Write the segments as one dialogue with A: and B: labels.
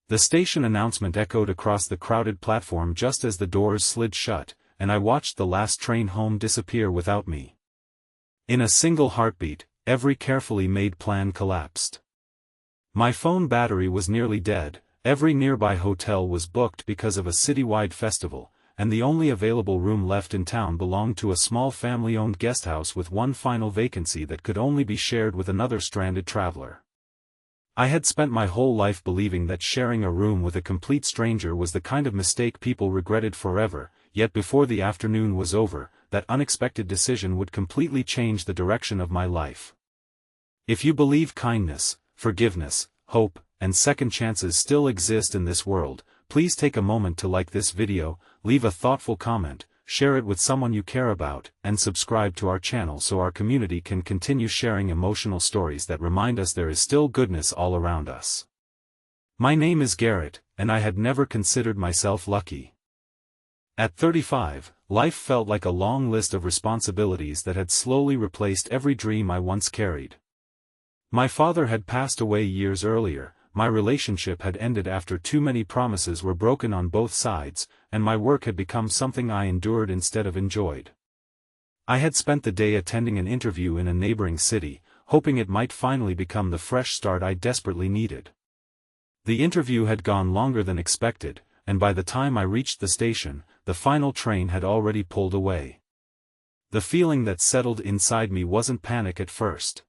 A: The station announcement echoed across the crowded platform just as the doors slid shut, and I watched the last train home disappear without me. In a single heartbeat, every carefully made plan collapsed. My phone battery was nearly dead, every nearby hotel was booked because of a citywide festival, and the only available room left in town belonged to a small family-owned guesthouse with one final vacancy that could only be shared with another stranded traveler. I had spent my whole life believing that sharing a room with a complete stranger was the kind of mistake people regretted forever, yet before the afternoon was over, that unexpected decision would completely change the direction of my life. If you believe kindness, forgiveness, hope, and second chances still exist in this world, please take a moment to like this video, leave a thoughtful comment, share it with someone you care about, and subscribe to our channel so our community can continue sharing emotional stories that remind us there is still goodness all around us. My name is Garrett, and I had never considered myself lucky. At 35, life felt like a long list of responsibilities that had slowly replaced every dream I once carried. My father had passed away years earlier, my relationship had ended after too many promises were broken on both sides, and my work had become something I endured instead of enjoyed. I had spent the day attending an interview in a neighboring city, hoping it might finally become the fresh start I desperately needed. The interview had gone longer than expected, and by the time I reached the station, the final train had already pulled away. The feeling that settled inside me wasn't panic at first.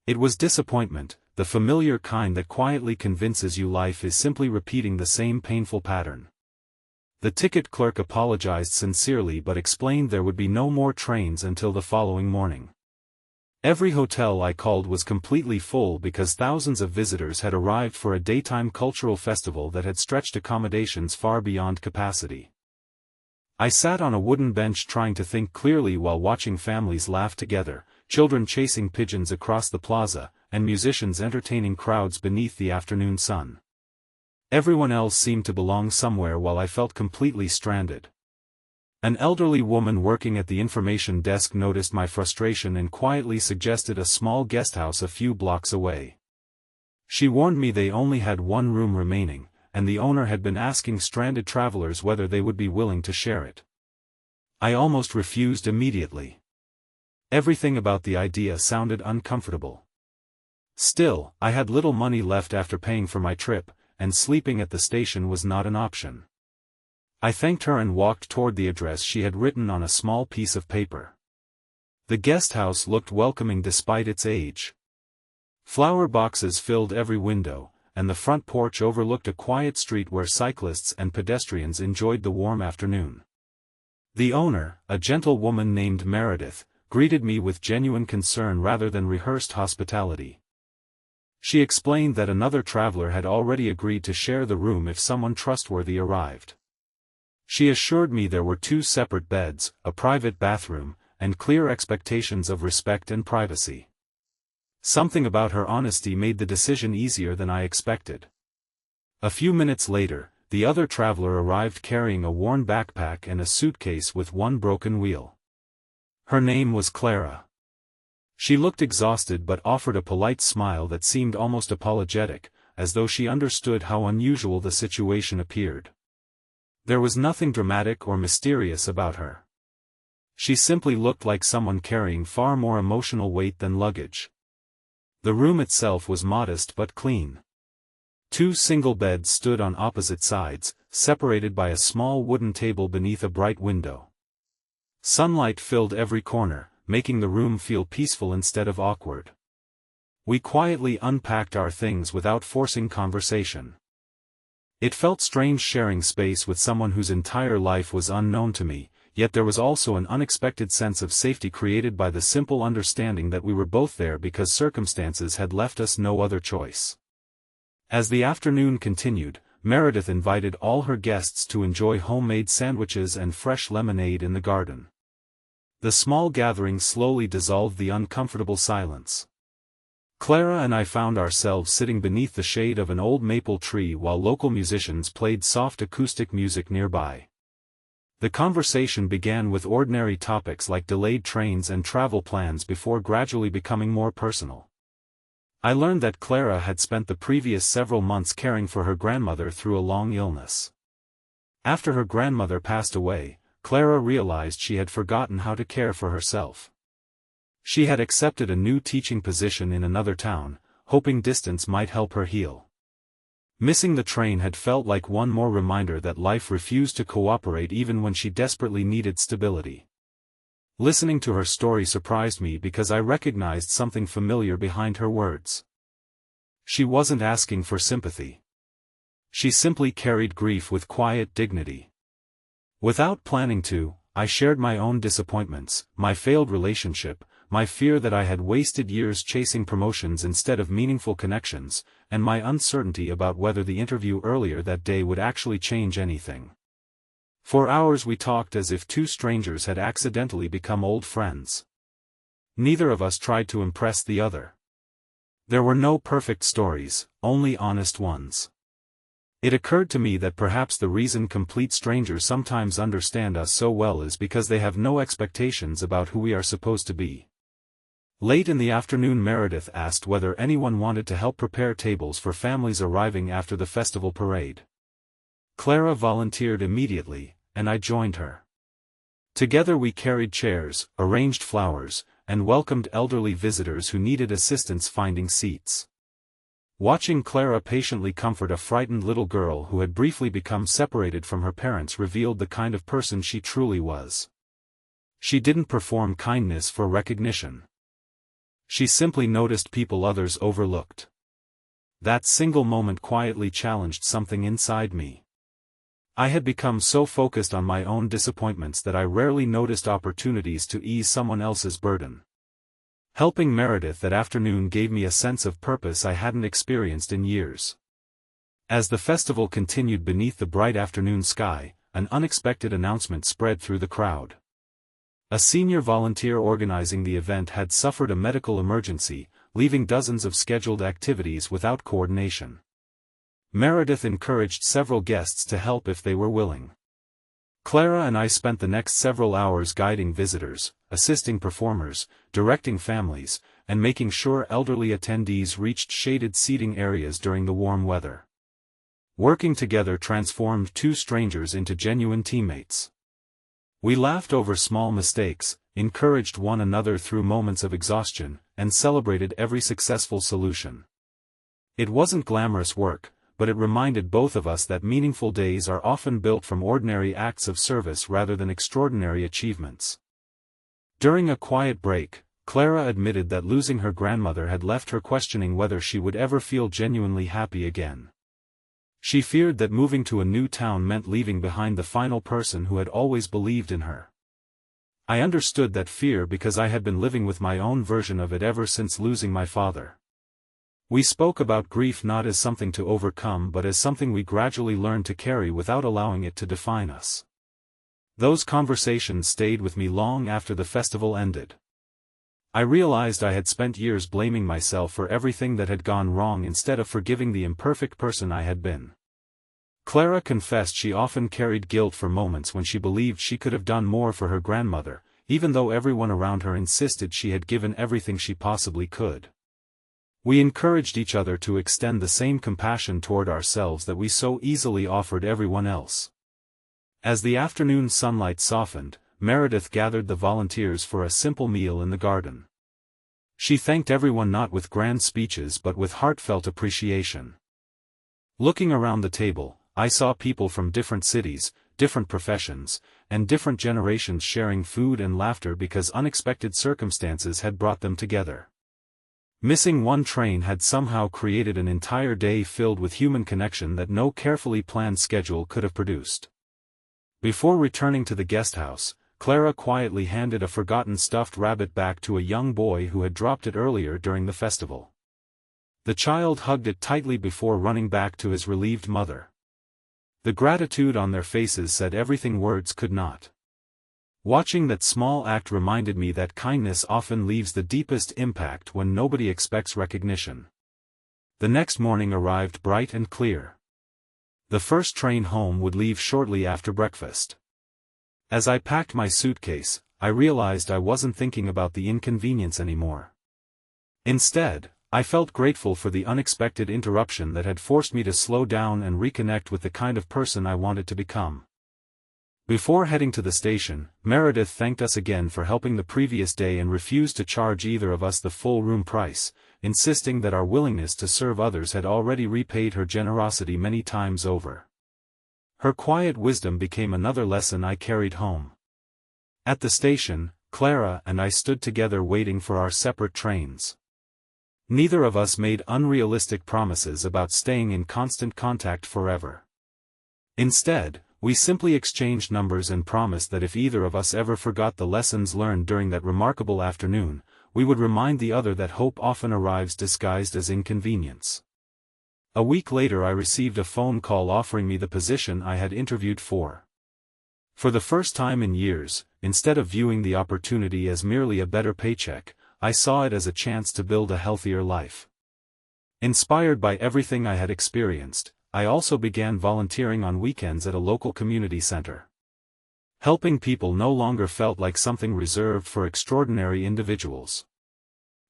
A: It was disappointment, the familiar kind that quietly convinces you life is simply repeating the same painful pattern. The ticket clerk apologized sincerely but explained there would be no more trains until the following morning. Every hotel I called was completely full because thousands of visitors had arrived for a daytime cultural festival that had stretched accommodations far beyond capacity. I sat on a wooden bench trying to think clearly while watching families laugh together, children chasing pigeons across the plaza, and musicians entertaining crowds beneath the afternoon sun. Everyone else seemed to belong somewhere while I felt completely stranded. An elderly woman working at the information desk noticed my frustration and quietly suggested a small guesthouse a few blocks away. She warned me they only had one room remaining, and the owner had been asking stranded travelers whether they would be willing to share it. I almost refused immediately. Everything about the idea sounded uncomfortable. Still, I had little money left after paying for my trip, and sleeping at the station was not an option. I thanked her and walked toward the address she had written on a small piece of paper. The guest house looked welcoming despite its age. Flower boxes filled every window, and the front porch overlooked a quiet street where cyclists and pedestrians enjoyed the warm afternoon. The owner, a gentle woman named Meredith, greeted me with genuine concern rather than rehearsed hospitality. She explained that another traveler had already agreed to share the room if someone trustworthy arrived. She assured me there were 2 separate beds, a private bathroom, and clear expectations of respect and privacy. Something about her honesty made the decision easier than I expected. A few minutes later, the other traveler arrived carrying a worn backpack and a suitcase with one broken wheel. Her name was Clara. She looked exhausted but offered a polite smile that seemed almost apologetic, as though she understood how unusual the situation appeared. There was nothing dramatic or mysterious about her. She simply looked like someone carrying far more emotional weight than luggage. The room itself was modest but clean. 2 single beds stood on opposite sides, separated by a small wooden table beneath a bright window. Sunlight filled every corner, making the room feel peaceful instead of awkward. We quietly unpacked our things without forcing conversation. It felt strange sharing space with someone whose entire life was unknown to me, yet there was also an unexpected sense of safety created by the simple understanding that we were both there because circumstances had left us no other choice. As the afternoon continued, Meredith invited all her guests to enjoy homemade sandwiches and fresh lemonade in the garden. The small gathering slowly dissolved the uncomfortable silence. Clara and I found ourselves sitting beneath the shade of an old maple tree while local musicians played soft acoustic music nearby. The conversation began with ordinary topics like delayed trains and travel plans before gradually becoming more personal. I learned that Clara had spent the previous several months caring for her grandmother through a long illness. After her grandmother passed away, Clara realized she had forgotten how to care for herself. She had accepted a new teaching position in another town, hoping distance might help her heal. Missing the train had felt like one more reminder that life refused to cooperate even when she desperately needed stability. Listening to her story surprised me because I recognized something familiar behind her words. She wasn't asking for sympathy. She simply carried grief with quiet dignity. Without planning to, I shared my own disappointments, my failed relationship, my fear that I had wasted years chasing promotions instead of meaningful connections, and my uncertainty about whether the interview earlier that day would actually change anything. For hours we talked as if two strangers had accidentally become old friends. Neither of us tried to impress the other. There were no perfect stories, only honest ones. It occurred to me that perhaps the reason complete strangers sometimes understand us so well is because they have no expectations about who we are supposed to be. Late in the afternoon, Meredith asked whether anyone wanted to help prepare tables for families arriving after the festival parade. Clara volunteered immediately, and I joined her. Together we carried chairs, arranged flowers, and welcomed elderly visitors who needed assistance finding seats. Watching Clara patiently comfort a frightened little girl who had briefly become separated from her parents revealed the kind of person she truly was. She didn't perform kindness for recognition. She simply noticed people others overlooked. That single moment quietly challenged something inside me. I had become so focused on my own disappointments that I rarely noticed opportunities to ease someone else's burden. Helping Meredith that afternoon gave me a sense of purpose I hadn't experienced in years. As the festival continued beneath the bright afternoon sky, an unexpected announcement spread through the crowd. A senior volunteer organizing the event had suffered a medical emergency, leaving dozens of scheduled activities without coordination. Meredith encouraged several guests to help if they were willing. Clara and I spent the next several hours guiding visitors, assisting performers, directing families, and making sure elderly attendees reached shaded seating areas during the warm weather. Working together transformed two strangers into genuine teammates. We laughed over small mistakes, encouraged one another through moments of exhaustion, and celebrated every successful solution. It wasn't glamorous work, but it reminded both of us that meaningful days are often built from ordinary acts of service rather than extraordinary achievements. During a quiet break, Clara admitted that losing her grandmother had left her questioning whether she would ever feel genuinely happy again. She feared that moving to a new town meant leaving behind the final person who had always believed in her. I understood that fear because I had been living with my own version of it ever since losing my father. We spoke about grief not as something to overcome but as something we gradually learned to carry without allowing it to define us. Those conversations stayed with me long after the festival ended. I realized I had spent years blaming myself for everything that had gone wrong instead of forgiving the imperfect person I had been. Clara confessed she often carried guilt for moments when she believed she could have done more for her grandmother, even though everyone around her insisted she had given everything she possibly could. We encouraged each other to extend the same compassion toward ourselves that we so easily offered everyone else. As the afternoon sunlight softened, Meredith gathered the volunteers for a simple meal in the garden. She thanked everyone not with grand speeches but with heartfelt appreciation. Looking around the table, I saw people from different cities, different professions, and different generations sharing food and laughter because unexpected circumstances had brought them together. Missing one train had somehow created an entire day filled with human connection that no carefully planned schedule could have produced. Before returning to the guest house, Clara quietly handed a forgotten stuffed rabbit back to a young boy who had dropped it earlier during the festival. The child hugged it tightly before running back to his relieved mother. The gratitude on their faces said everything words could not. Watching that small act reminded me that kindness often leaves the deepest impact when nobody expects recognition. The next morning arrived bright and clear. The first train home would leave shortly after breakfast. As I packed my suitcase, I realized I wasn't thinking about the inconvenience anymore. Instead, I felt grateful for the unexpected interruption that had forced me to slow down and reconnect with the kind of person I wanted to become. Before heading to the station, Meredith thanked us again for helping the previous day and refused to charge either of us the full room price, insisting that our willingness to serve others had already repaid her generosity many times over. Her quiet wisdom became another lesson I carried home. At the station, Clara and I stood together waiting for our separate trains. Neither of us made unrealistic promises about staying in constant contact forever. Instead, we simply exchanged numbers and promised that if either of us ever forgot the lessons learned during that remarkable afternoon, we would remind the other that hope often arrives disguised as inconvenience. A week later I received a phone call offering me the position I had interviewed for. For the first time in years, instead of viewing the opportunity as merely a better paycheck, I saw it as a chance to build a healthier life. Inspired by everything I had experienced, I also began volunteering on weekends at a local community center. Helping people no longer felt like something reserved for extraordinary individuals.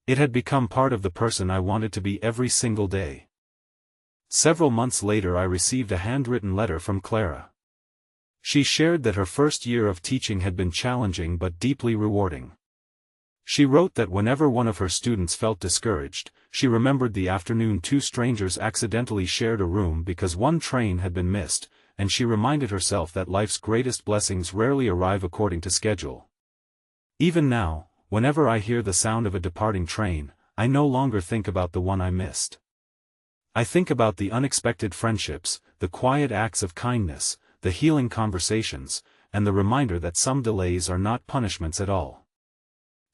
A: It had become part of the person I wanted to be every single day. Several months later I received a handwritten letter from Clara. She shared that her first year of teaching had been challenging but deeply rewarding. She wrote that whenever one of her students felt discouraged, she remembered the afternoon two strangers accidentally shared a room because one train had been missed, and she reminded herself that life's greatest blessings rarely arrive according to schedule. Even now, whenever I hear the sound of a departing train, I no longer think about the one I missed. I think about the unexpected friendships, the quiet acts of kindness, the healing conversations, and the reminder that some delays are not punishments at all.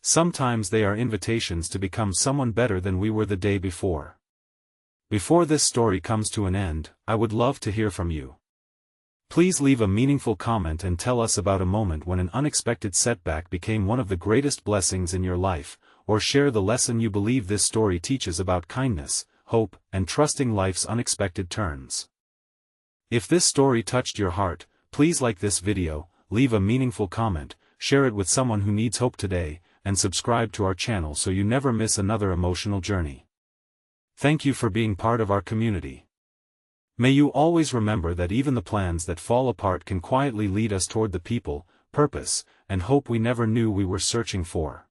A: Sometimes they are invitations to become someone better than we were the day before. Before this story comes to an end, I would love to hear from you. Please leave a meaningful comment and tell us about a moment when an unexpected setback became one of the greatest blessings in your life, or share the lesson you believe this story teaches about kindness, hope, and trusting life's unexpected turns. If this story touched your heart, please like this video, leave a meaningful comment, share it with someone who needs hope today, and subscribe to our channel so you never miss another emotional journey. Thank you for being part of our community. May you always remember that even the plans that fall apart can quietly lead us toward the people, purpose, and hope we never knew we were searching for.